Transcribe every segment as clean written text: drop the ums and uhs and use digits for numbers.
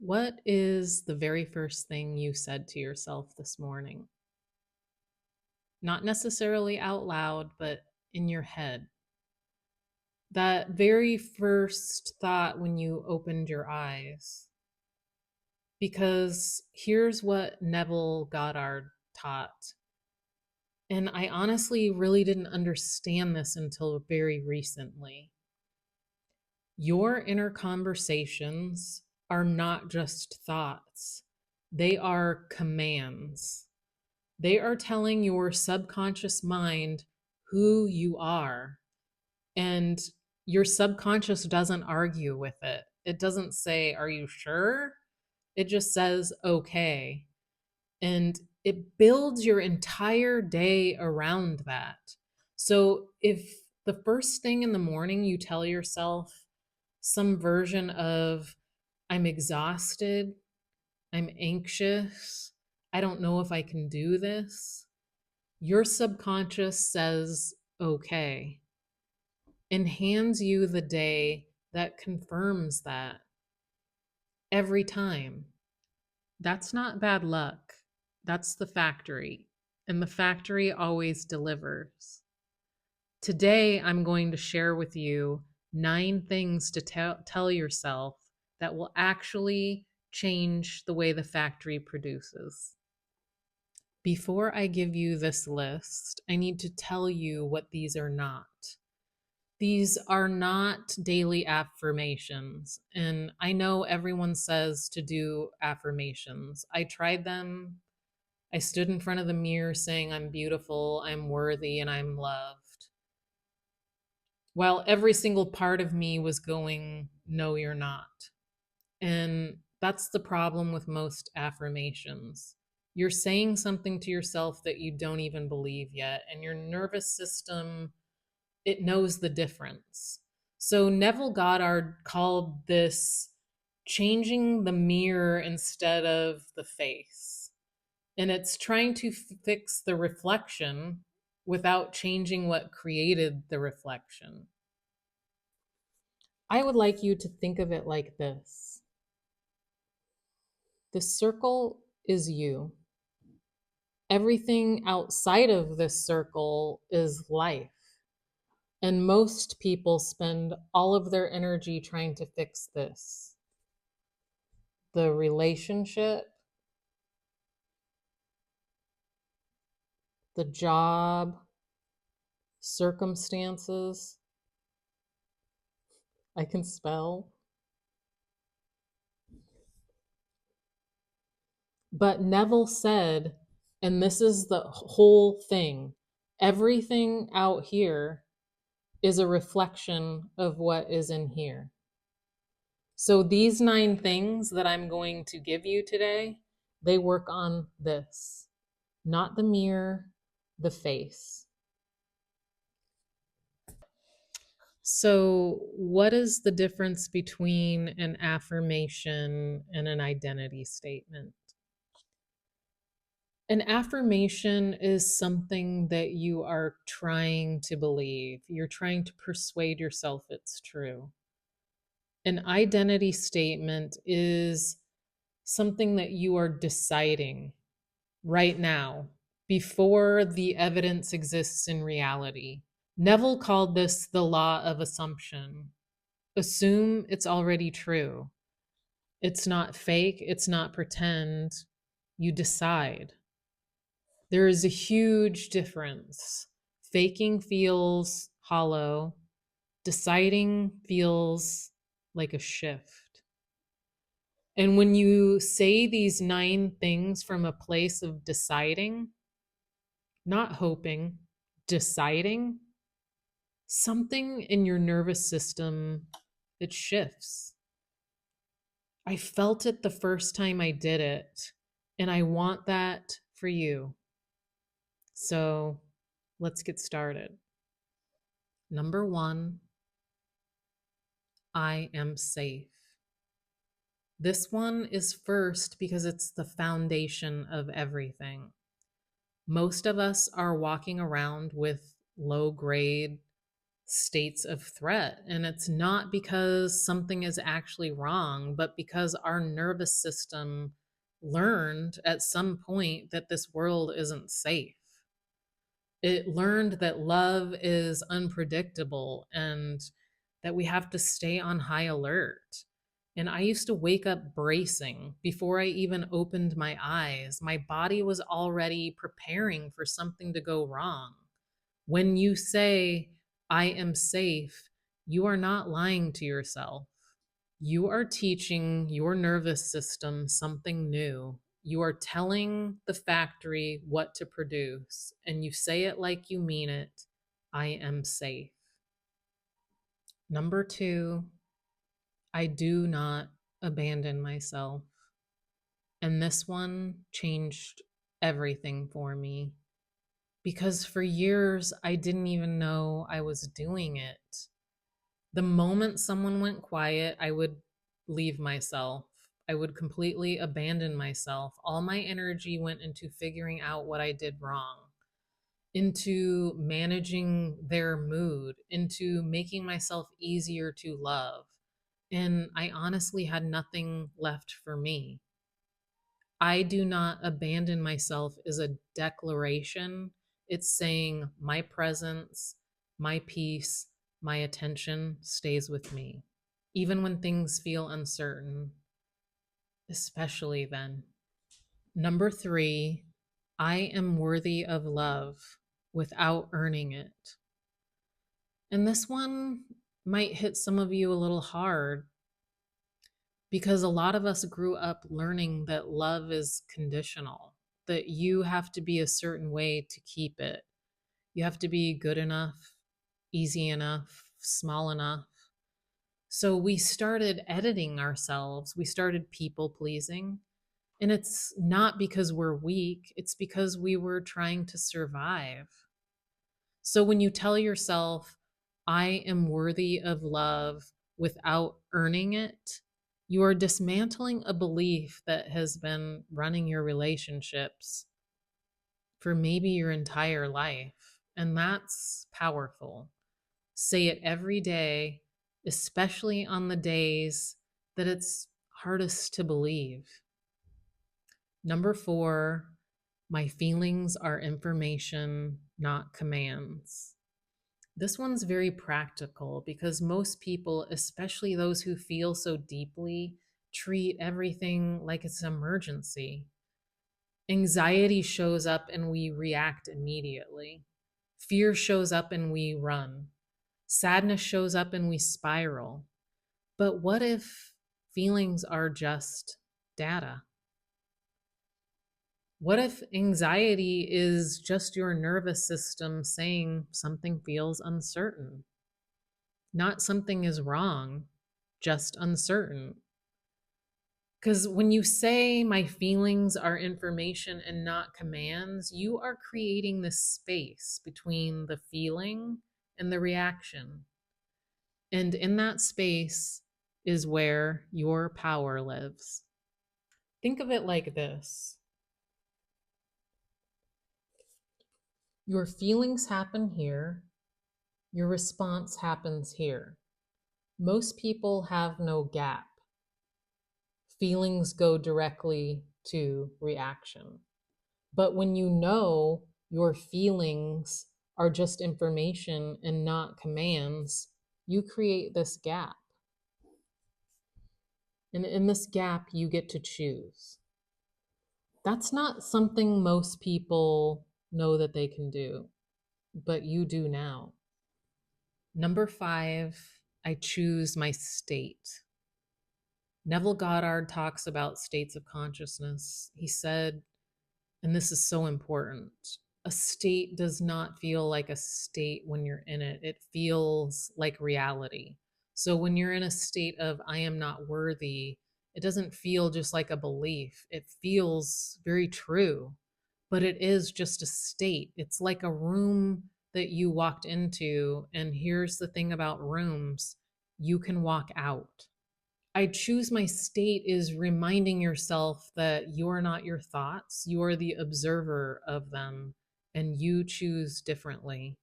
What is the very first thing you said to yourself this morning? Not necessarily out loud, but in your head. That very first thought when you opened your eyes. Because here's what Neville Goddard taught. And I honestly really didn't understand this until very recently. Your inner conversations are not just thoughts, they are commands. They are telling your subconscious mind who you are. And your subconscious doesn't argue with it. It doesn't say, "Are you sure?" It just says, "Okay." And it builds your entire day around that. So if the first thing in the morning you tell yourself some version of, "I'm exhausted, I'm anxious, I don't know if I can do this," your subconscious says, "Okay," and hands you the day that confirms that every time. That's not bad luck. That's the factory. And the factory always delivers. Today, I'm going to share with you 9 things to tell yourself that will actually change the way the factory produces. Before I give you this list, I need to tell you what these are not. These are not daily affirmations. And I know everyone says to do affirmations. I tried them. I stood in front of the mirror saying, "I'm beautiful, I'm worthy, and I'm loved," while every single part of me was going, "No, you're not." And that's the problem with most affirmations. You're saying something to yourself that you don't even believe yet, and your nervous system, it knows the difference. So Neville Goddard called this changing the mirror instead of the face. And it's trying to fix the reflection without changing what created the reflection. I would like you to think of it like this: the circle is you. Everything outside of this circle is life. And most people spend all of their energy trying to fix this: the relationship, the job, circumstances. I can spell. But Neville said, and this is the whole thing, everything out here is a reflection of what is in here. So these 9 things that I'm going to give you today, they work on this, not the mirror, the face. So, what is the difference between an affirmation and an identity statement? An affirmation is something that you are trying to believe. You're trying to persuade yourself it's true. An identity statement is something that you are deciding right now before the evidence exists in reality. Neville called this the law of assumption. Assume it's already true. It's not fake, it's not pretend. You decide. There is a huge difference. Faking feels hollow, deciding feels like a shift. And when you say these 9 things from a place of deciding, not hoping, deciding, something in your nervous system, it shifts. I felt it the first time I did it, and I want that for you. So let's get started. Number 1, I am safe. This one is first because it's the foundation of everything. Most of us are walking around with low grade states of threat. And it's not because something is actually wrong, but because our nervous system learned at some point that this world isn't safe. It learned that love is unpredictable and that we have to stay on high alert. And I used to wake up bracing before I even opened my eyes. My body was already preparing for something to go wrong. When you say, I am safe, you are not lying to yourself. You are teaching your nervous system something new. You are telling the factory what to produce, and you say it like you mean it. I am safe. Number two, I do not abandon myself. And this one changed everything for me because for years I didn't even know I was doing it. The moment someone went quiet, I would leave myself. I would completely abandon myself. All my energy went into figuring out what I did wrong, into managing their mood, into making myself easier to love. And I honestly had nothing left for me. I do not abandon myself is a declaration. It's saying my presence, my peace, my attention stays with me, even when things feel uncertain, especially then. Number three, I am worthy of love without earning it. And this one might hit some of you a little hard because a lot of us grew up learning that love is conditional, that you have to be a certain way to keep it. You have to be good enough, easy enough, small enough. So we started editing ourselves, we started people pleasing. And it's not because we're weak, it's because we were trying to survive. So when you tell yourself, I am worthy of love without earning it, you are dismantling a belief that has been running your relationships for maybe your entire life. And that's powerful. Say it every day, especially on the days that it's hardest to believe. Number four, my feelings are information, not commands. This one's very practical because most people, especially those who feel so deeply, treat everything like it's an emergency. Anxiety shows up and we react immediately. Fear shows up and we run. Sadness shows up and we spiral. But what if feelings are just data? What if anxiety is just your nervous system saying something feels uncertain? Not something is wrong, just uncertain. Because when you say my feelings are information and not commands, you are creating this space between the feeling and the reaction. And in that space is where your power lives. Think of it like this: your feelings happen here, your response happens here. Most people have no gap. Feelings go directly to reaction. But when you know your feelings are just information and not commands, you create this gap. And in this gap, you get to choose. That's not something most people know that they can do, but you do now. Number five, I choose my state. Neville Goddard talks about states of consciousness. He said, and this is so important, a state does not feel like a state when you're in it. It feels like reality. So when you're in a state of I am not worthy, it doesn't feel just like a belief. It feels very true, but it is just a state. It's like a room that you walked into. And here's the thing about rooms: you can walk out. I choose my state is reminding yourself that you are not your thoughts, you are the observer of them, and you choose differently.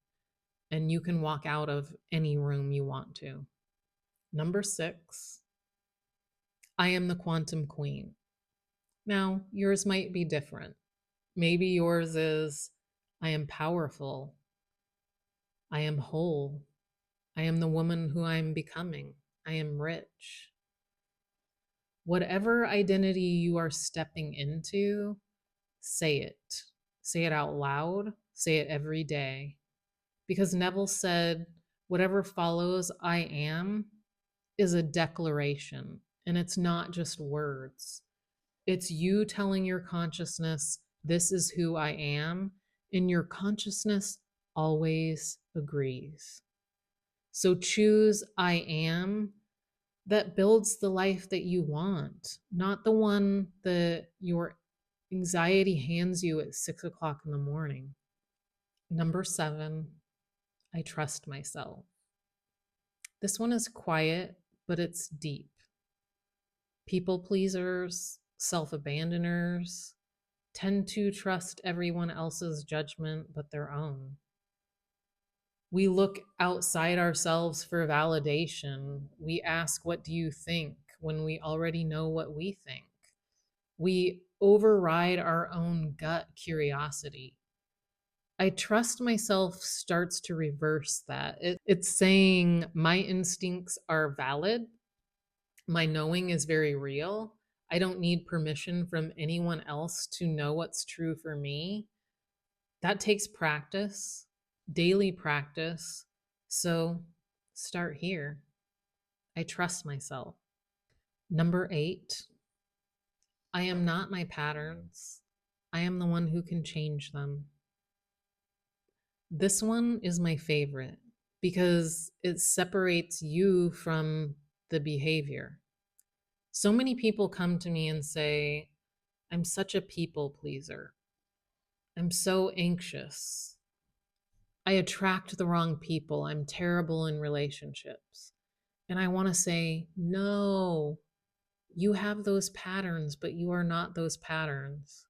and you can walk out of any room you want to. Number 6, I am the quantum queen. Now, yours might be different. Maybe yours is, I am powerful. I am whole. I am the woman who I am becoming. I am rich. Whatever identity you are stepping into, say it. Say it out loud. Say it every day. Because Neville said, whatever follows I am is a declaration, and it's not just words. It's you telling your consciousness, this is who I am, and your consciousness always agrees. So choose I am that builds the life that you want, not the one that your anxiety hands you at 6 o'clock in the morning. Number 7, I trust myself. This one is quiet, but it's deep. People pleasers, self abandoners tend to trust everyone else's judgment but their own. We look outside ourselves for validation. We ask, what do you think, when we already know what we think? We override our own gut curiosity. I trust myself starts to reverse that. It's saying my instincts are valid. My knowing is very real. I don't need permission from anyone else to know what's true for me. That takes practice, daily practice. So start here. I trust myself. Number 8, I am not my patterns. I am the one who can change them. This one is my favorite because it separates you from the behavior. So many people come to me and say, I'm such a people pleaser. I'm so anxious. I attract the wrong people. I'm terrible in relationships. And I want to say, no, you have those patterns, but you are not those patterns.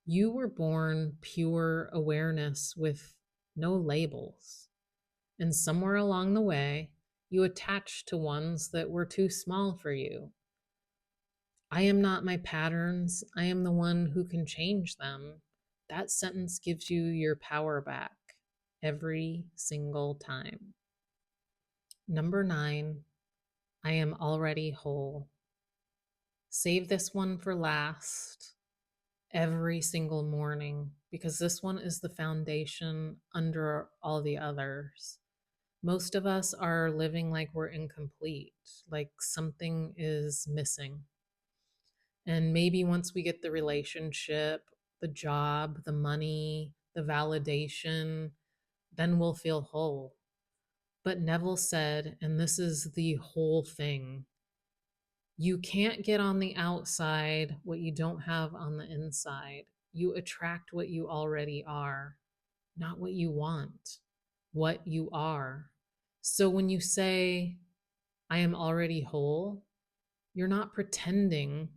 You were born pure awareness with no labels. And somewhere along the way, you attached to ones that were too small for you. I am not my patterns. I am the one who can change them. That sentence gives you your power back every single time. Number 9, I am already whole. Save this one for last every single morning because this one is the foundation under all the others. Most of us are living like we're incomplete, like something is missing. And maybe once we get the relationship, the job, the money, the validation, then we'll feel whole. But Neville said, and this is the whole thing, you can't get on the outside what you don't have on the inside. You attract what you already are, not what you want, what you are. So when you say, I am already whole, you're not pretending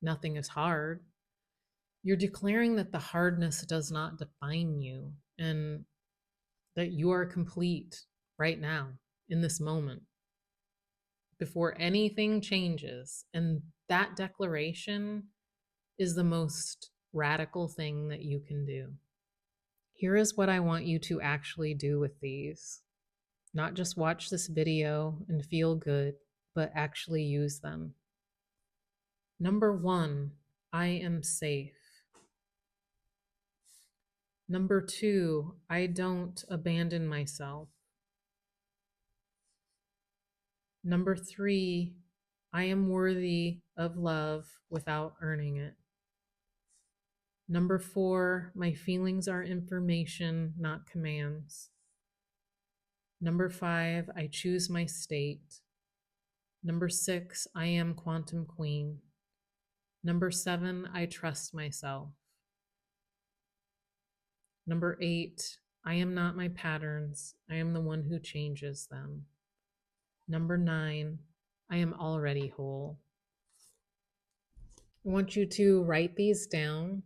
nothing is hard. You're declaring that the hardness does not define you and that you are complete right now in this moment before anything changes. And that declaration is the most radical thing that you can do. Here is what I want you to actually do with these. Not just watch this video and feel good, but actually use them. Number 1, I am safe. Number 2, I don't abandon myself. Number 3, I am worthy of love without earning it. Number 4, my feelings are information, not commands. Number 5, I choose my state. Number 6, I am quantum queen. Number 7, I trust myself. Number 8, I am not my patterns. I am the one who changes them. Number 9, I am already whole. I want you to write these down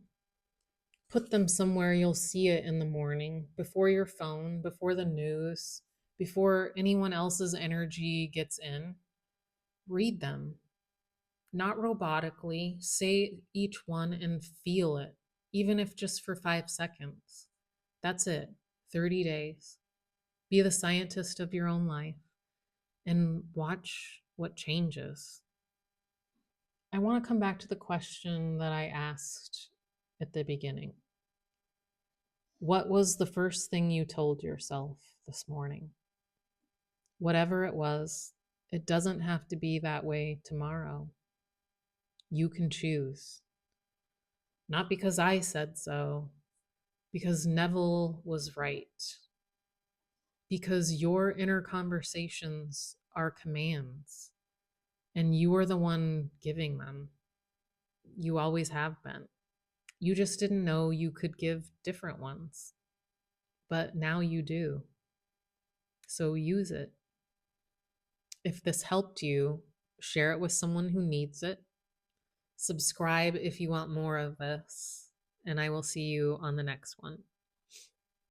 Put them somewhere you'll see it in the morning, before your phone, before the news, before anyone else's energy gets in. Read them, not robotically. Say each one and feel it, even if just for 5 seconds. That's it. 30 days. Be the scientist of your own life and watch what changes. I want to come back to the question that I asked at the beginning. What was the first thing you told yourself this morning? Whatever it was, it doesn't have to be that way tomorrow. You can choose. Not because I said so, because Neville was right. Because your inner conversations are commands, and you are the one giving them. You always have been. You just didn't know you could give different ones, but now you do. So use it. If this helped you, share it with someone who needs it. Subscribe if you want more of this, and I will see you on the next one.